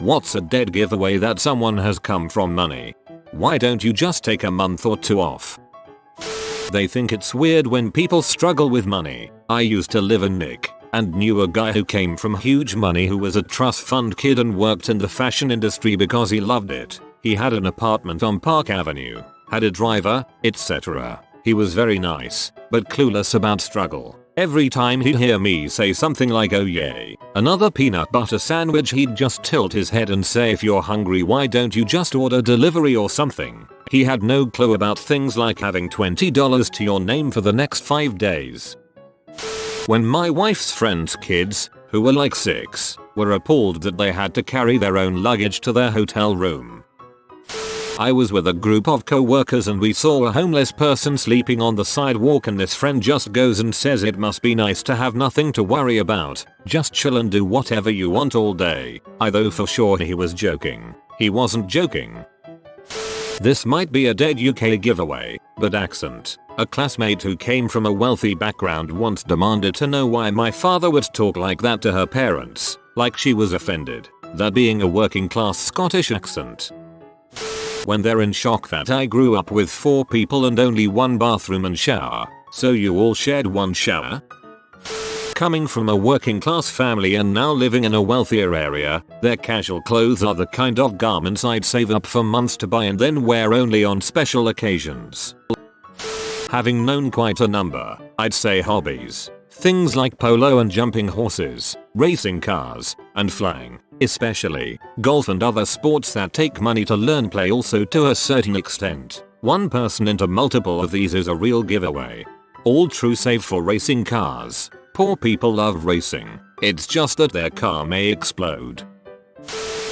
What's a dead giveaway that someone has come from money? Why don't you just take a month or two off? They think it's weird when people struggle with money. I used to live in Nick and knew a guy who came from huge money who was a trust fund kid and worked in the fashion industry because he loved it. He had an apartment on Park Avenue, had a driver, etc. He was very nice, but clueless about struggle. Every time he'd hear me say something like "oh yay, another peanut butter sandwich," he'd just tilt his head and say, "if you're hungry, why don't you just order delivery or something?" He had no clue about things like having $20 to your name for the next 5 days. When my wife's friends' kids, who were like 6, were appalled that they had to carry their own luggage to their hotel room. I was with a group of co-workers and we saw a homeless person sleeping on the sidewalk, and this friend just goes and says, "it must be nice to have nothing to worry about. Just chill and do whatever you want all day." I thought for sure he was joking. He wasn't joking. This might be a dead UK giveaway, but accent. A classmate who came from a wealthy background once demanded to know why my father would talk like that to her parents, like she was offended. That being a working class Scottish accent. When they're in shock that I grew up with 4 people and only 1 bathroom and shower. "So you all shared 1 shower?" Coming from a working class family and now living in a wealthier area, their casual clothes are the kind of garments I'd save up for months to buy and then wear only on special occasions. Having known quite a number, I'd say hobbies. Things like polo and jumping horses, racing cars, and flying. Especially golf and other sports that take money to learn play also to a certain extent. One person into multiple of these is a real giveaway. All true save for racing cars. Poor people love racing. It's just that their car may explode.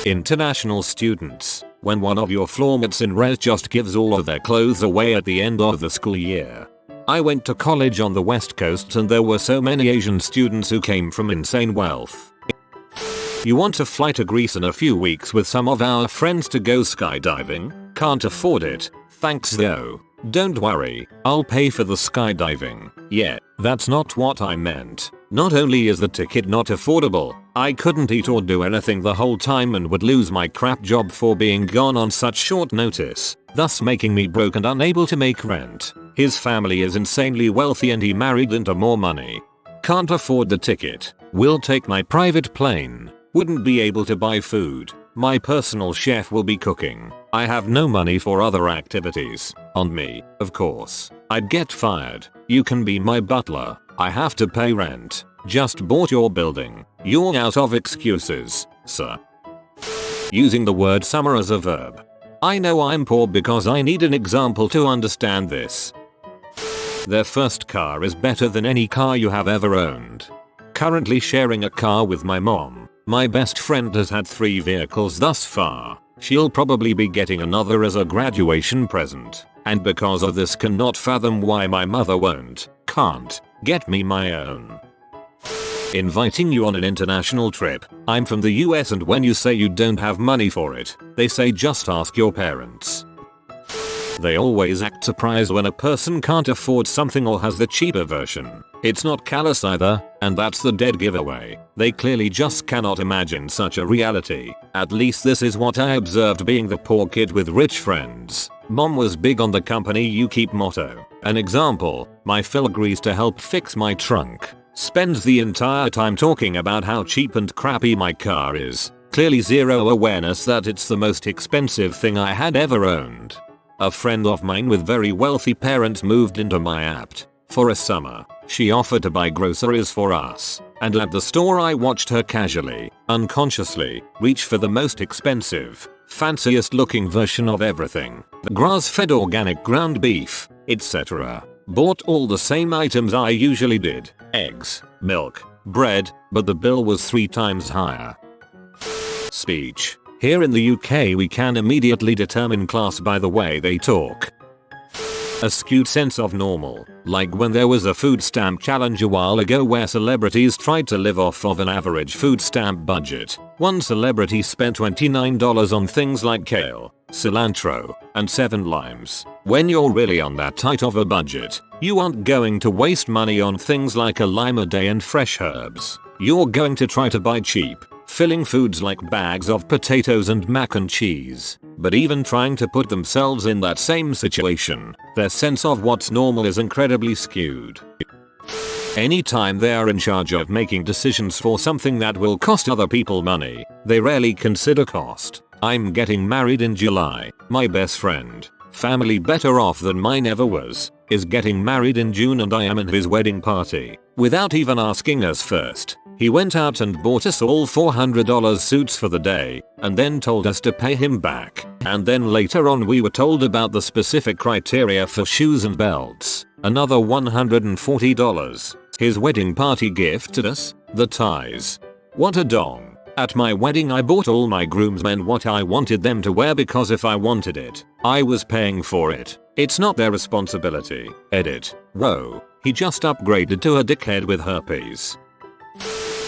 International students. When one of your floor mates in res just gives all of their clothes away at the end of the school year. I went to college on the West Coast and there were so many Asian students who came from insane wealth. You want to fly to Greece in a few weeks with some of our friends to go skydiving? Can't afford it. Thanks though. Don't worry, I'll pay for the skydiving. Yeah, that's not what I meant. Not only is the ticket not affordable, I couldn't eat or do anything the whole time and would lose my crap job for being gone on such short notice, thus making me broke and unable to make rent. His family is insanely wealthy and he married into more money. Can't afford the ticket. Will take my private plane. Wouldn't be able to buy food. My personal chef will be cooking. I have no money for other activities. On me, of course. I'd get fired. You can be my butler. I have to pay rent. Just bought your building. You're out of excuses, sir. Using the word summer as a verb. I know I'm poor because I need an example to understand this. Their first car is better than any car you have ever owned. Currently sharing a car with my mom. My best friend has had 3 vehicles thus far. She'll probably be getting another as a graduation present. And because of this cannot fathom why my mother can't get me my own. Inviting you on an international trip. I'm from the US and when you say you don't have money for it, they say just ask your parents. They always act surprised when a person can't afford something or has the cheaper version. It's not callous either, and that's the dead giveaway. They clearly just cannot imagine such a reality. At least this is what I observed being the poor kid with rich friends. Mom was big on the company you keep motto. An example, my Phil agrees to help fix my trunk. Spends the entire time talking about how cheap and crappy my car is. Clearly zero awareness that it's the most expensive thing I had ever owned. A friend of mine with very wealthy parents moved into my apt for a summer. She offered to buy groceries for us, and at the store I watched her casually, unconsciously, reach for the most expensive, fanciest looking version of everything. The grass-fed organic ground beef, etc. Bought all the same items I usually did. Eggs, milk, bread, but the bill was 3 times higher. Speech. Here in the UK we can immediately determine class by the way they talk. A skewed sense of normal, like when there was a food stamp challenge a while ago where celebrities tried to live off of an average food stamp budget. One celebrity spent $29 on things like kale, cilantro, and 7 limes. When you're really on that tight of a budget, you aren't going to waste money on things like a lime a day and fresh herbs. You're going to try to buy cheap, filling foods like bags of potatoes and mac and cheese. But even trying to put themselves in that same situation, their sense of what's normal is incredibly skewed. Anytime they are in charge of making decisions for something that will cost other people money, they rarely consider cost. I'm getting married in July. My best friend, family better off than mine ever was, is getting married in June and I am in his wedding party. Without even asking us first, he went out and bought us all $400 suits for the day, and then told us to pay him back. And then later on we were told about the specific criteria for shoes and belts. Another $140. His wedding party gifted us the ties. What a dong. At my wedding I bought all my groomsmen what I wanted them to wear because if I wanted it, I was paying for it. It's not their responsibility. Edit. Whoa, he just upgraded to a dickhead with herpes.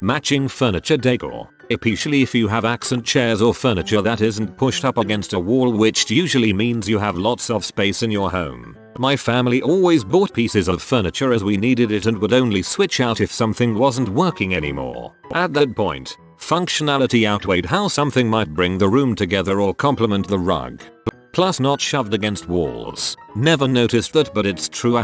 Matching furniture decor. Especially if you have accent chairs or furniture that isn't pushed up against a wall, which usually means you have lots of space in your home. My family always bought pieces of furniture as we needed it and would only switch out if something wasn't working anymore. At that point, functionality outweighed how something might bring the room together or complement the rug. Plus not shoved against walls. Never noticed that, but it's true.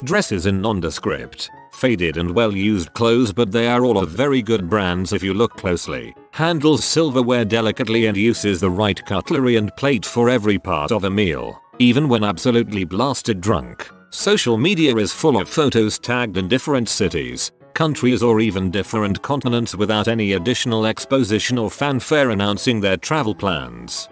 Dresses in nondescript, faded and well-used clothes, but they are all of very good brands if you look closely. Handles silverware delicately and uses the right cutlery and plate for every part of a meal, even when absolutely blasted drunk. Social media is full of photos tagged in different cities, countries or even different continents without any additional exposition or fanfare announcing their travel plans.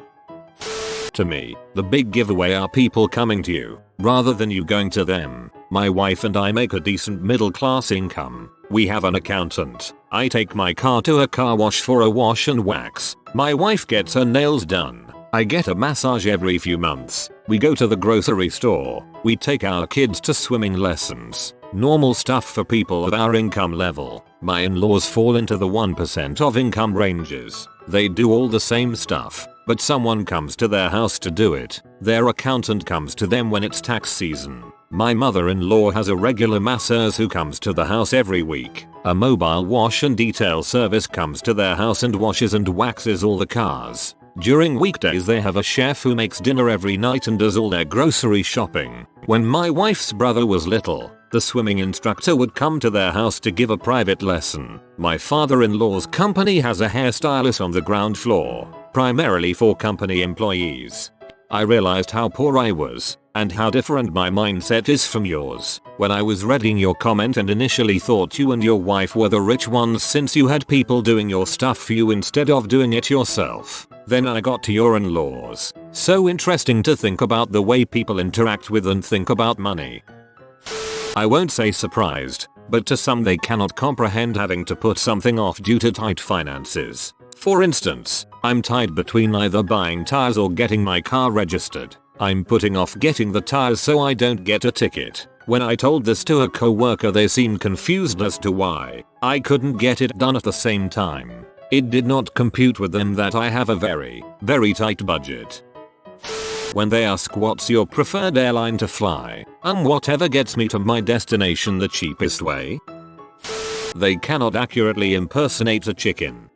To me, the big giveaway are people coming to you, rather than you going to them. My wife and I make a decent middle-class income. We have an accountant. I take my car to a car wash for a wash and wax. My wife gets her nails done. I get a massage every few months. We go to the grocery store. We take our kids to swimming lessons. Normal stuff for people of our income level. My in-laws fall into the 1% of income ranges. They do all the same stuff, but someone comes to their house to do it. Their accountant comes to them when it's tax season. My mother-in-law has a regular masseuse who comes to the house every week. A mobile wash and detail service comes to their house and washes and waxes all the cars. During weekdays they have a chef who makes dinner every night and does all their grocery shopping. When my wife's brother was little, the swimming instructor would come to their house to give a private lesson. My father-in-law's company has a hairstylist on the ground floor, primarily for company employees. I realized how poor I was, and how different my mindset is from yours, when I was reading your comment and initially thought you and your wife were the rich ones since you had people doing your stuff for you instead of doing it yourself. Then I got to your in-laws. So interesting to think about the way people interact with and think about money. I won't say surprised, but to some they cannot comprehend having to put something off due to tight finances. For instance, I'm tied between either buying tires or getting my car registered. I'm putting off getting the tires so I don't get a ticket. When I told this to a coworker, they seemed confused as to why I couldn't get it done at the same time. It did not compute with them that I have a very, very tight budget. When they ask what's your preferred airline to fly, whatever gets me to my destination the cheapest way. They cannot accurately impersonate a chicken.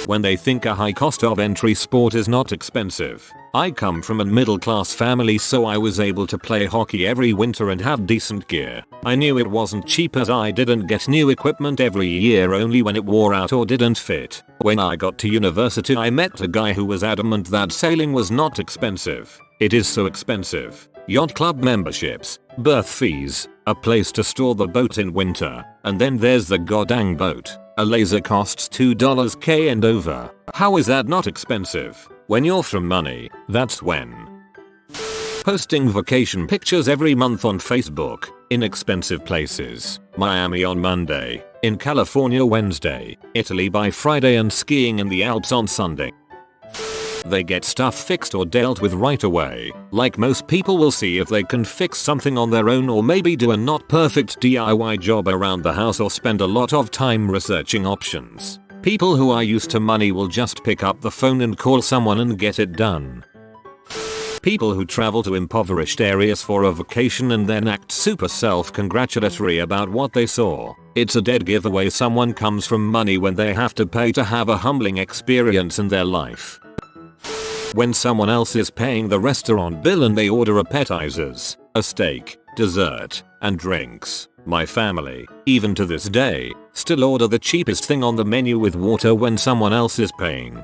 When they think a high cost of entry sport is not expensive. I come from a middle-class family, so I was able to play hockey every winter and have decent gear. I knew it wasn't cheap as I didn't get new equipment every year, only when it wore out or didn't fit. When I got to university I met a guy who was adamant that sailing was not expensive. It is so expensive. Yacht club memberships, berth fees, a place to store the boat in winter, and then there's the goddamn boat. A laser costs $2k and over. How is that not expensive? When you're from money, that's when. Posting vacation pictures every month on Facebook, inexpensive places. Miami on Monday, in California Wednesday, Italy by Friday, and skiing in the Alps on Sunday. They get stuff fixed or dealt with right away. Like most people will see if they can fix something on their own, or maybe do a not perfect DIY job around the house, or spend a lot of time researching options. People who are used to money will just pick up the phone and call someone and get it done. People who travel to impoverished areas for a vacation and then act super self-congratulatory about what they saw. It's a dead giveaway someone comes from money when they have to pay to have a humbling experience in their life. When someone else is paying the restaurant bill and they order appetizers, a steak, dessert, and drinks, my family, even to this day, still order the cheapest thing on the menu with water when someone else is paying.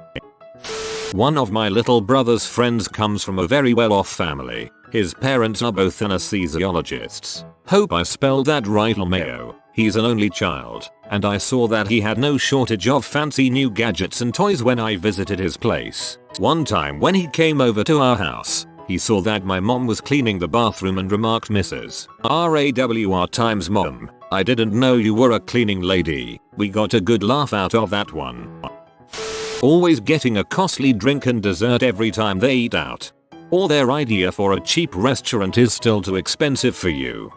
One of my little brother's friends comes from a very well-off family. His parents are both anesthesiologists. Hope I spelled that right, Romeo. He's an only child, and I saw that he had no shortage of fancy new gadgets and toys when I visited his place. One time when he came over to our house, he saw that my mom was cleaning the bathroom and remarked, "Mrs. RAWR times mom, I didn't know you were a cleaning lady." We got a good laugh out of that one. Always getting a costly drink and dessert every time they eat out. Or their idea for a cheap restaurant is still too expensive for you.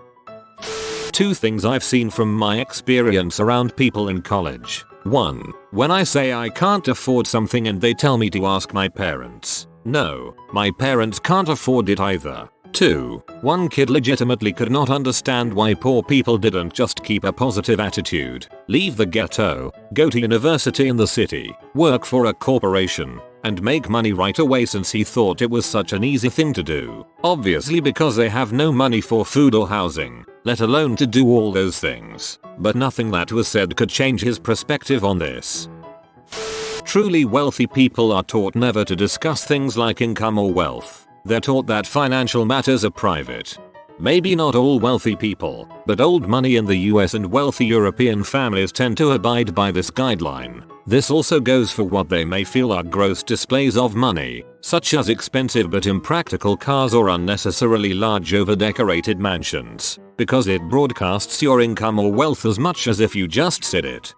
2 things I've seen from my experience around people in college. 1. When I say I can't afford something and they tell me to ask my parents. No, my parents can't afford it either. 2. One kid legitimately could not understand why poor people didn't just keep a positive attitude, leave the ghetto, go to university in the city, work for a corporation, and make money right away since he thought it was such an easy thing to do. Obviously because they have no money for food or housing, let alone to do all those things. But nothing that was said could change his perspective on this. Truly wealthy people are taught never to discuss things like income or wealth. They're taught that financial matters are private. Maybe not all wealthy people, but old money in the US and wealthy European families tend to abide by this guideline. This also goes for what they may feel are gross displays of money, such as expensive but impractical cars or unnecessarily large over-decorated mansions, because it broadcasts your income or wealth as much as if you just said it.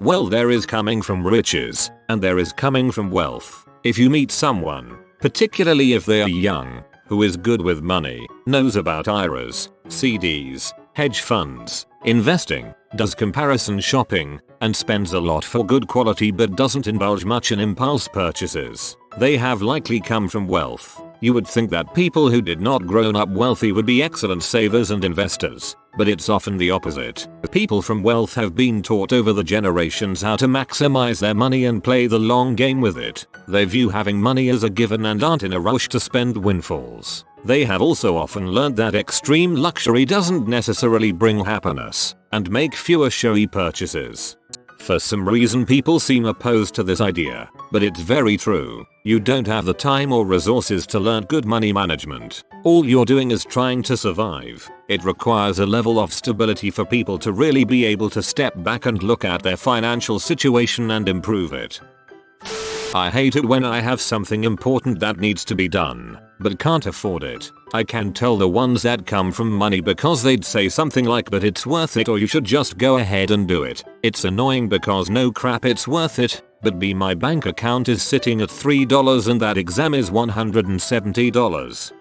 Well, there is coming from riches, and there is coming from wealth. If you meet someone, particularly if they are young, who is good with money, knows about IRAs, CDs, hedge funds, investing, does comparison shopping, and spends a lot for good quality but doesn't indulge much in impulse purchases, they have likely come from wealth. You would think that people who did not grow up wealthy would be excellent savers and investors, but it's often the opposite. People from wealth have been taught over the generations how to maximize their money and play the long game with it. They view having money as a given and aren't in a rush to spend windfalls. They have also often learned that extreme luxury doesn't necessarily bring happiness, and make fewer showy purchases. For some reason people seem opposed to this idea, but it's very true. You don't have the time or resources to learn good money management. All you're doing is trying to survive. It requires a level of stability for people to really be able to step back and look at their financial situation and improve it. I hate it when I have something important that needs to be done, but can't afford it. I can tell the ones that come from money because they'd say something like, "But it's worth it," or "You should just go ahead and do it." It's annoying because no crap, it's worth it, but B, my bank account is sitting at $3 and that exam is $170.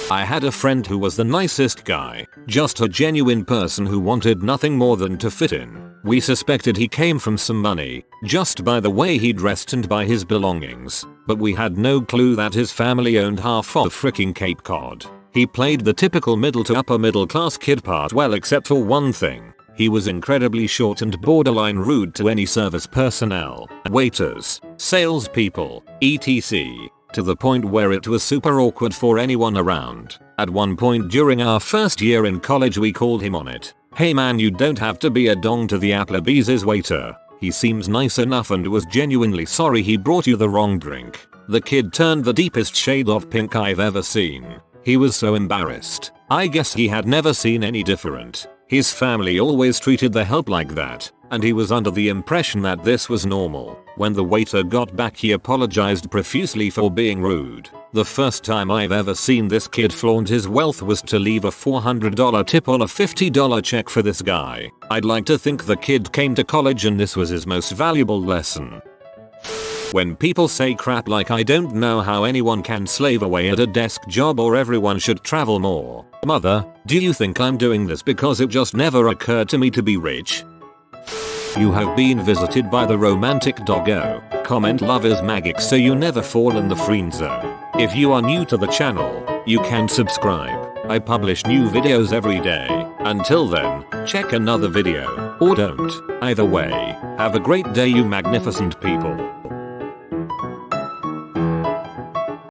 I had a friend who was the nicest guy, just a genuine person who wanted nothing more than to fit in. We suspected he came from some money, just by the way he dressed and by his belongings, but we had no clue that his family owned half of fricking Cape Cod. He played the typical middle to upper middle class kid part well, except for one thing. He was incredibly short and borderline rude to any service personnel, waiters, salespeople, etc., to the point where it was super awkward for anyone around. At one point during our first year in college we called him on it. "Hey man, you don't have to be a dong to the Applebee's waiter. He seems nice enough and was genuinely sorry he brought you the wrong drink." The kid turned the deepest shade of pink I've ever seen. He was so embarrassed. I guess he had never seen any different. His family always treated the help like that, and he was under the impression that this was normal. When the waiter got back he apologized profusely for being rude. The first time I've ever seen this kid flaunt his wealth was to leave a $400 tip on a $50 check for this guy. I'd like to think the kid came to college and this was his most valuable lesson. When people say crap like "I don't know how anyone can slave away at a desk job," or "everyone should travel more." Mother, do you think I'm doing this because it just never occurred to me to be rich? You have been visited by the romantic doggo. Comment "love is magic" so you never fall in the friend zone. If you are new to the channel, you can subscribe. I publish new videos every day. Until then, check another video, or don't. Either way, have a great day you magnificent people.